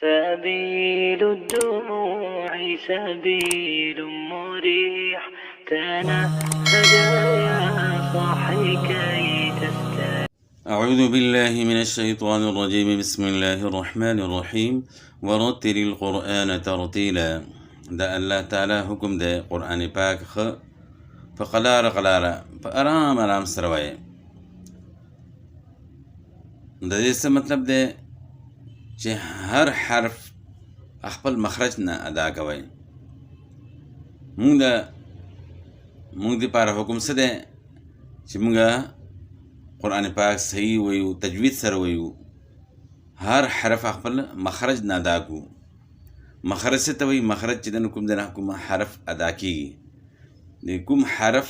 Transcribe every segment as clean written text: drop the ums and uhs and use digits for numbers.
سبيل الدموع سبيل مريح، تنهد يا صاحي كي تستريح. أعوذ بالله من الشيطان الرجيم. بسم الله الرحمن الرحيم. ورتل القرآن ترتيلا. دا الله تعالى حكم ده قرآن پاک خ فقلار قلارا فأرام آرام سروائے. دا دې څه مطلب ده چې هر حرف خپل مخرج نه ادا کوي. مونږ د پاره حکم څه ده چې مونږه قرآن پاک صحیح ویو، تجوید سره ویو، هر حرف خپل مخرج نه ادا کو. مخرج څه ته وایي؟ مخرج چې د کوم ځای نه کوم حرف ادا کیږي، د کوم حرف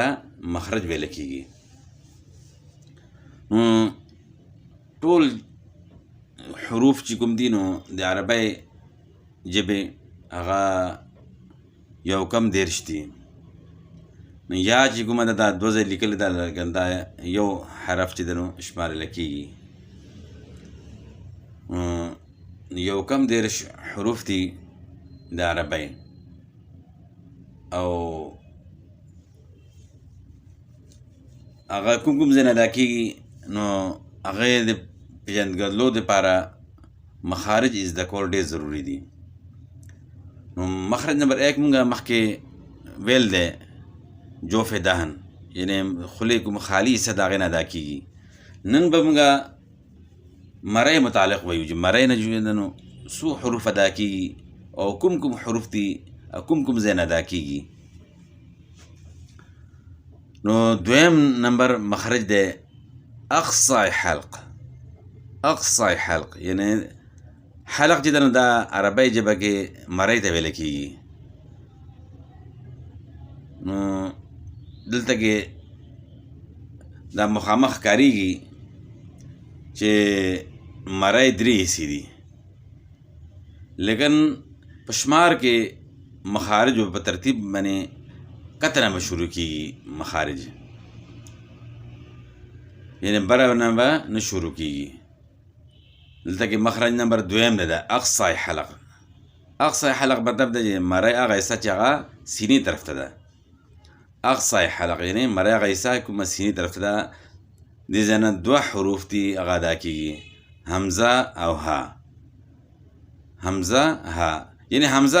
ته مخرج ویل کیږي. ټول حروف چې کوم دي نو د عربی ژبې هغه یو کم دېرش دي. نو یا چې کومه ده دا دوه ځای لیکلې ده، لکن دا یو حرف چې ده نو شمارل کېږي. یو کم دېرش حروف دي د عربی، او هغه کوم ځای نه ادا کېږي نو هغه د پېژندګلو دپاره مخارج زده کول ډېر ضروري دي. نو مخرج نمبر 1 مونږه مخکې ویل دی جوف دهن، یعنی خولې کوم خالي حصه د هغې نه ادا کېږي. نن به مونږه مرۍ متعلق ویو چې مرۍ نه نو څو حروف ادا کېږي او کوم حروف دي او کوم ځای نه ادا کېږي. نو دویم نمبر مخرج دی اقصى حلق. اقصى حلق یعنی حلق چې دا عربی ژبه کې مرۍ ته ویل کېږي. نو دلته کې دا مخامخ کاریږي چې مرۍ 3 حصې دي، لیکن په شمار کې مخارج په ترتیب باندې کتنه به شروع کېږي. مخارج یعنی بره نه به نه شروع کېږي. دلته کې مخرج نمبر 2 نه ده اقصى حلق. اقصى حلق مطلب ده چې مرۍ هغه حصه چې هغه سینې طرف ته ده. اقصى حلق یعنی مرۍ هغه حصه کومه سینې طرف ته ده. دې ځای نه 2 حروف دي هغه ادا کېږي، حمزه او ها. حمزه ها یعنی حمزه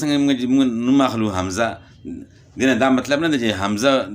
څنګه موږ نوم اخلو حمزه، دینه دا مطلب نه دی چې حمزه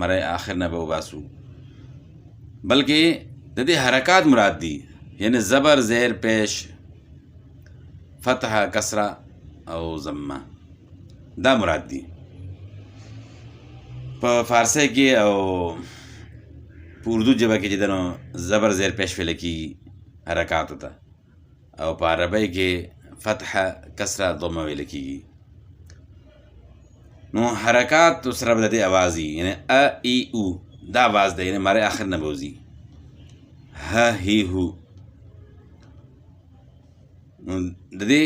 مرۍ آخر نه به وباسو، بلکې د دې حرکات مراد دي، یعنی زبر، زیر، پیش، فتحه، کسره او ضمه، دا مراد دي. په فارسی کې او په اردو ژبه کې چې ده نو زبر، زیر، پیش ویل کېږي حرکاتو ته، او په عربی کې فتحه، کسره، ضمه ویل کېږي. نو حرکات سره به د دې آواز وي، یعنی ا ای او دا آواز ده، یعنی مرۍ آخر نه به وځي. ه هی هو د دې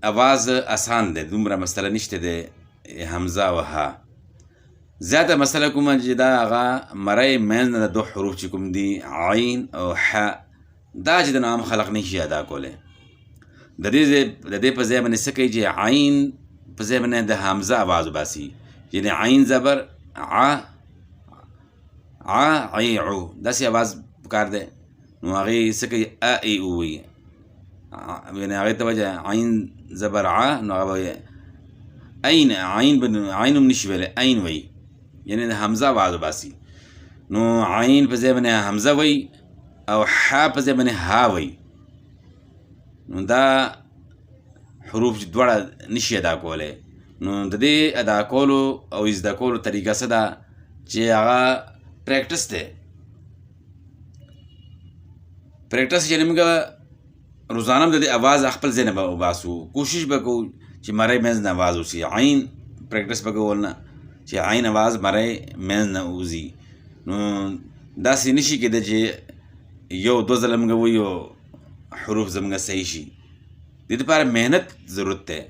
آواز آسان ده، دومره مسله نشته ده حمزه او ها. زیاته مسله کومه چې دا هغه مرۍ منځ نه د 2 حروف چې کوم دي عین او ح، دا چې د عام خلق نشي ادا کولی. د دې په ځای باندې څه کوي چې عین په ځای باندې د حمزه آواز وباسي، یعنی عین زبر ع عی عو داسې آواز پکار دی. نو هغې څه کوي ا ای او وایي، یعنی هغې ته وجه عین زبر ع، نو هغه به عین عین هم نشي ویلی، عین وایي، یعنی د حمزه آواز وباسي. نو عین په ځای باندې حمزه وایي او ح په ځای باندې ها وایي. نو دا حروف چې دواړه نشي ادا کولی. نو د دې ادا کولو او زده کولو طریقه څه ده چې هغه پریکټس دی. پریکټس یعنې موږ روزانه د دې آواز خپل ځای نه به وباسو، کوشش به کوو چې مرۍ منځ نه آواز وسي. عین پریکټس به کوو نه چې عین آواز مرۍ منځ نه وځي. نو داسې نشي کېدی چې یو 2 ځله موږ ووایو حروف زموږ صحیح شي. دې دپاره محنت ضرورت دی،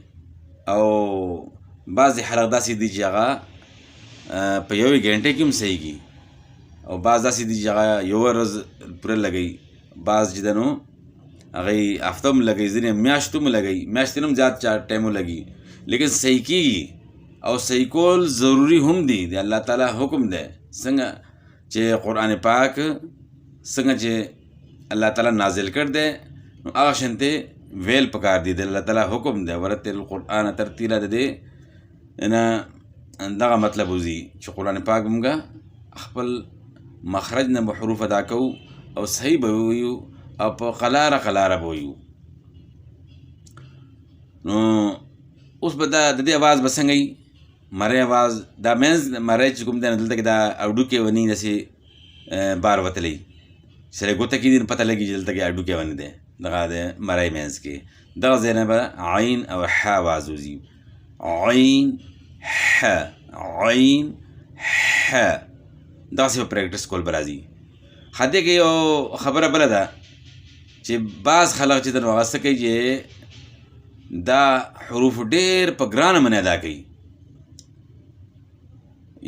او بعضې حلق داسې دي چې هغه په 1 غنټه کې هم صحیح کي، او بعض داسې دي چې هغه یوه ورځ پوره لګوي، بعض چې ده نو هغوی هفته هم لګوي، ځینې میاشتو هم لګوي، میاشتې نه هم زیات چا ټایم لګي، لیکن صحیح کېږي. او صحیح کول ضروري هم دي، د الله تعالی حکم دی. څنګه چې قرآن پاک څنګه چې الله تعالی نازل کړ دی نو هغه شانتې ویل پکار دي، د الله تعالی حکم دی. ورتل القرآن ترتیلا د دې نه دغه مطلب وځي چې قرآن پاک موږ خپل مخرج نه به حروف ادا کوو او صحیح به وویو او په قلاره قلاره به وویو. نو اوس به دا د دې اواز به څنګه وي؟ مری اواز دا منځ مری چې کوم دی نو دلته کې دا اډوکې ونی داسې بار وتلی سره ګوته کېدي نو پته لګي چې دلته کې اډوکې ونی دی، دغه د مری منځ کې دغه ځای نه به عین او ح اواز وځي. عین ح عین ح داسې به پریکټس کول به راځي. خدې کې یو خبره بله ده چې بعض خلک چې د نو هغه څه کوي چې دا حروف ډېر په ګرانه منې ادا کوي.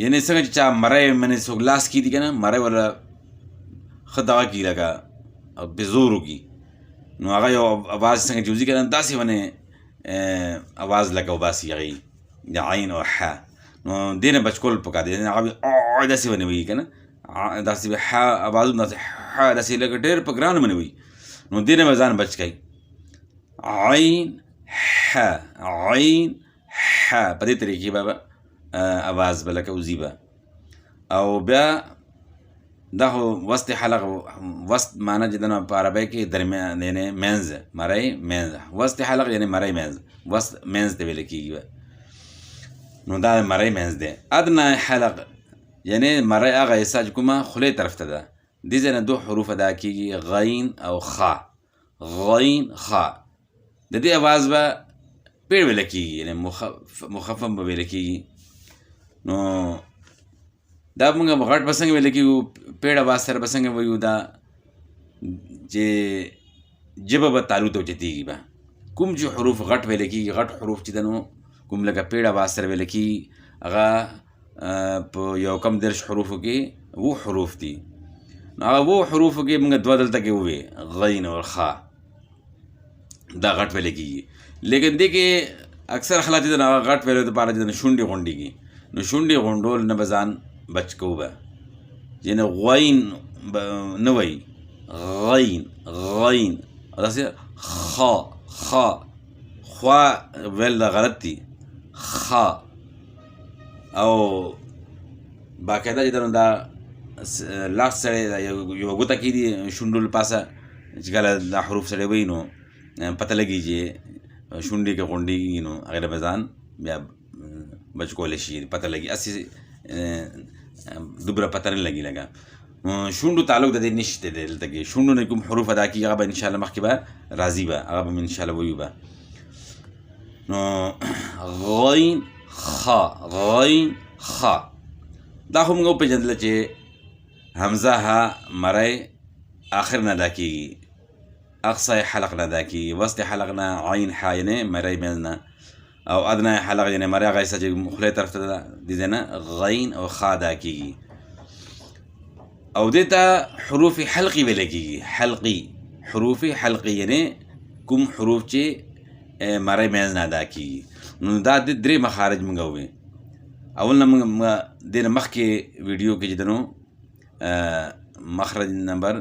یعنې څنګه چې چا مری منې څوک لاس کېدي که نه مری ولا ښه دغه کي لکه په زور وکړي نو هغه یو اواز څنګه چې وځي که نه داسې ونې اواز لکه وباسي هغې د عین او ح. نو دې نه بچ کول پکار دی، هغه داسې ونې وایي که نه داسې ح اوازونه داسې ح داسې لکه ډېر په ګرانه منې وایي نو دې نه به ځان بچ کوي. عین ح عین ح په دې طریقې به اواز به لکه وځي به. او بیا دا خو وسط حلق وسط معنی چې د نو په عربی کې درمیان یعنې منځ مری منځ وسط حلق یعنې مری منځ وسط منځ ته ویل کېږي نو دا مری منځ دی. ادنی حلق یعنې مری هغه حصه چې کومه خولې طرف ته ده، دې ځای نه دو حروف ادا کېږي غین او خا. غین خا د دې اواز به پیړ ویل کېږي یعنې مخفف به ویل کېږي. نو دا موږ غټ به څنګه ویل کېږو، پیړ اواز سره به څنګه وایو، دا چې ژبه به تالو ته اوچتېږي به. کوم چې حروف غټ ویل کېږي، غټ حروف چې ده نو کوم لکه پیړ اواز سره ویل کېږي هغه په یو کم دېرش حروفو کې 7 حروف دي. نو هغه 7 حروفو کې موږ 2 دلته کې ووې غین او خا دا غټ ویل کېږي. لیکن دې کې اکثر خلک چې ده نو هغه غټ ویلو دپاره چې ده نو شونډې غونډېږي نو شونډې غونډول نه به ځان بچ کوو به، یعنې غوین نه وایي غین غین داسې خا خا خوا ویل دا غلط دي خا. او باقاعده چې ده نو دا لاس سړی یوه ګوته کېدي شونډو له پاسه چې کله دا حروف سړی وایي نو پته لګي چې شونډې که غونډېږي نو هغې نه به ځان بیا بچ کولی شي، پته لګي هسې دومره پته نه لګي. لګه شونډو تعلق د دې نشته دی دلته کې. شونډو نه کوم حروف ادا کېږي هغه به انشاءالله مخکې به راځي به، هغه به م انشاءالله ویو به. نو غین خا غین خا دا خو موږ وپېژندله چې حمزه ها مری آخر نه ادا کېږي، اقصی حلق نه ادا کېږي، وسط حلق نه عین ح یعنې مری منځ نه، او ادنی حلق یعنې مری هغه حصه چې خولې طرف ته ده دې ځای نه غین او خا ادا کېږي. او دې ته حروف حلقي ویل کېږي. حلقي حروف حلقي یعنې کوم حروف چې مری منځ نه ادا کېږي. نو دا د 3 مخارج موږ ووې. اول نه موږ دې نه مخکې ویډیو کې چې ده نو مخرج نمبر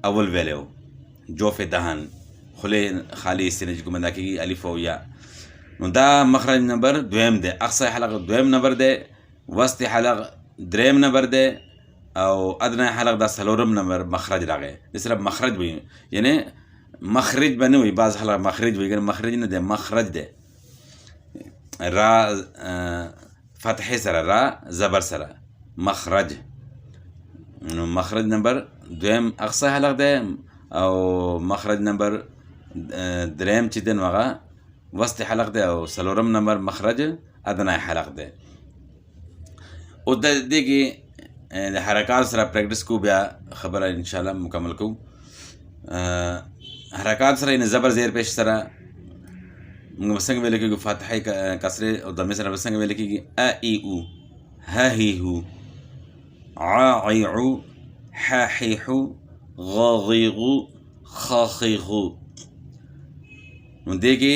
اول ویلی و جوف دهن خولې خالي حصې نه چې کوم ادا کېږي الف او یا. نو دا مخرج نمبر 2 دی، اقصی حلق 2 نمبر دی، وسط حلق 3 نمبر دی، او ادنی حلق دا 4 نمبر مخرج راغی. د صرف مخرج وایي یعنې مخرج به نه وایي، بعض خلک مخرج وایي که مخرج نه دی مخرج دی. را فتحې سره را زبر سره مخرج. نو مخرج نمبر 2 اقصی حلق دی او مخرج نمبر 3 چې دی نو هغه وسط حلق دی او 4 نمبر مخرج ادنی حلق دی. او د دې کې د حرکات سره پریکټس کو بیا خبره انشاءالله مکمل کوو. حرکات سره یعنې زبر زیر پیش سره موږ به څنګه ویل کېږو، فاتحې کسرې او دمې سره به څنګه ویل کېږي ا ای او ه هی هو عاعيع حاحيح غاغيغ خاخيغ. نو دې کې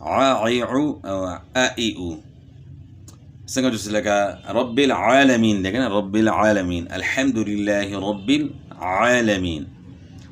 عاعيع او آئئ څنګه چې لکه رب العالمین دی کنه، رب العالمین، الحمد لله رب العالمین.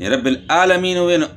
رب العالمین وین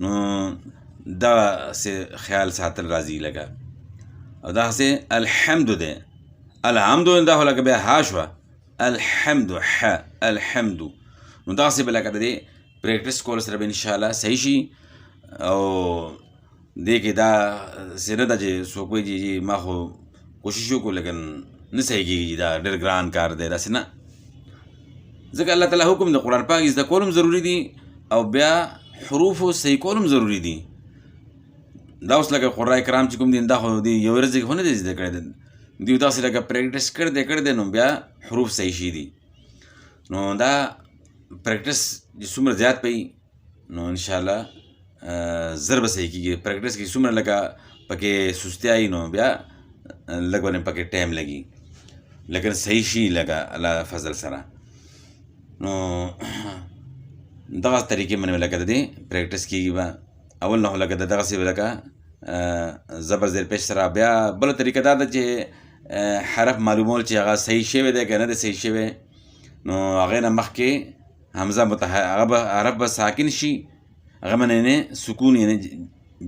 نو دا سه خیال ساتل راځي لکه او دا سه الحمد ده، الحمد ده لکه به ها شو الحمد ح الحمد. نو دا سه بلکه د پریکټیس کول سره به ان شاء الله صحیح شي. او دې کې دا سره د چې څوک وایي ما خو کوشش وکړو لیکن نه صحیح کېږي، دا ډېر ګران کار دی داسې نه. ځکه الله تعالی حکم د قرآن پاک زده کول هم ضروري دي او بیا حروفو صحیح کول هم ضروري دي. دا اوس لکه قرآن کرام چې کوم دي دا خو دي یو ورځ کې خو نه دی زده کړی دی، دوی داسې لکه پریکټس کړی دی نو بیا حروف صحیح شي دي. نو دا پریکټس چې څومره زیات پي نو انشاءالله زر به صحیح کېږي. پریکټس کې څومره لکه پکې سستي آئی نو بیا لږ باندې پکې ټایم لګي، لیکن صحیح شي لکه الله فضل سره. نو دغه طریقې باندې لکه د دې پریکټس کېږي. به اول نه لکه دغسې لکه زبر زیر پیش سره. بیا بله طریقه دا ده چې حرف معلومول چې هغه صحیح شوی دی که نه دی صحیح شوی، نو هغې نه مخکې حمزه هغه به حرف به ساکن شي، هغه باندې نه سکون یعنې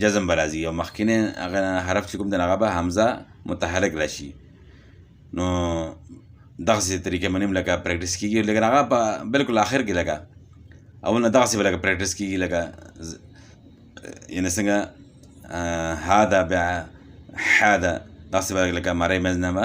جزم به راځي، او مخکې هغه حرف چې کوم دی هغه به حمزه متحرک راشي. نو دغسې طریقې باندې لکه پریکټس کېږي، لیکن هغه په بلکل آخر کې لکه اول نه دغسې به لکه پریکټس کېږي لکه یعنې څنګه ها ده بیا ح ده دغسې به لکه مرۍ منځ نه به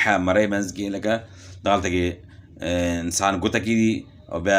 ح مرۍ منځ کې لکه دغلته کې انسان ګوته کېږي او بیا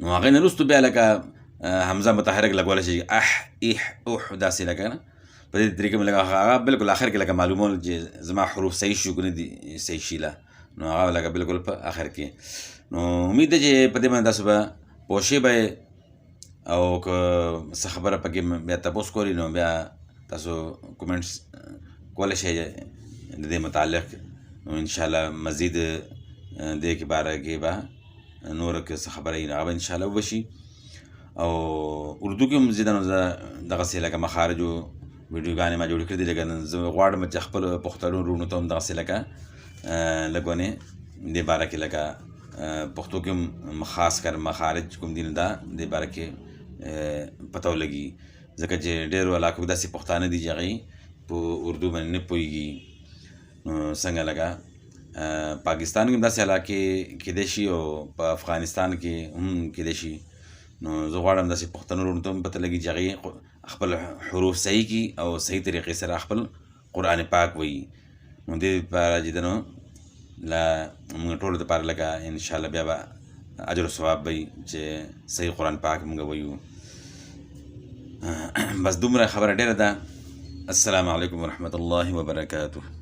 نو هغې نه وروستو بیا لکه حمزه متحرک لګولی شي اح اح اوح داسې لکه نه په دې طریقې باندې لکه هغه بلکل آخر کې لکه معلومول چې زما حروف صحیح شو که نه دي صحیح شي له، نو هغه لکه بلکل په آخر کې. نو امید ده چې په دې باندې تاسو به پوه شئ به، او که څه خبره پکې بیا تپوس کولی نو بیا تاسو کومنټس کولی شئ د دې متعلق. نو انشاءالله مزید دې کې باره کې به نور که څه خبره وي نو هغه به انشاءالله وبشي. او اردو کې هم زیاته نو زه دغسې لکه مخارجو ویډیوګانې ما جوړې کړې دي، لیکن زه غواړم چې خپلو پښتنو وروڼو ته هم دغسې لکه لږ ونې دې باره کې لکه پښتو کې هم خاص کر مخارج کوم دي نو دا دې باره کې پته ولګي، ځکه چې ډېرو علاقو کې داسې پښتانه دي چې هغوی په اردو باندې نه پوهېږي. نو څنګه لکه پاکستان کې هم داسې علاقې کېدای شي او په افغانستان کې هم کېدای شي. نو زه غواړم داسې پښتنو وروڼو ته هم پته لګي چې هغوی خپل حروف صحیح کړي او صحیح طریقې سره خپل قرآن پاک وایي. نو دې لپاره چې ده نو له موږ ټولو دپاره لکه انشاءالله بیا به اجر و ثواب وي چې صحیح قرآن پاک موږ وایو. بس دومره خبره ډېره ده. السلام علیکم ورحمة الله وبرکاته.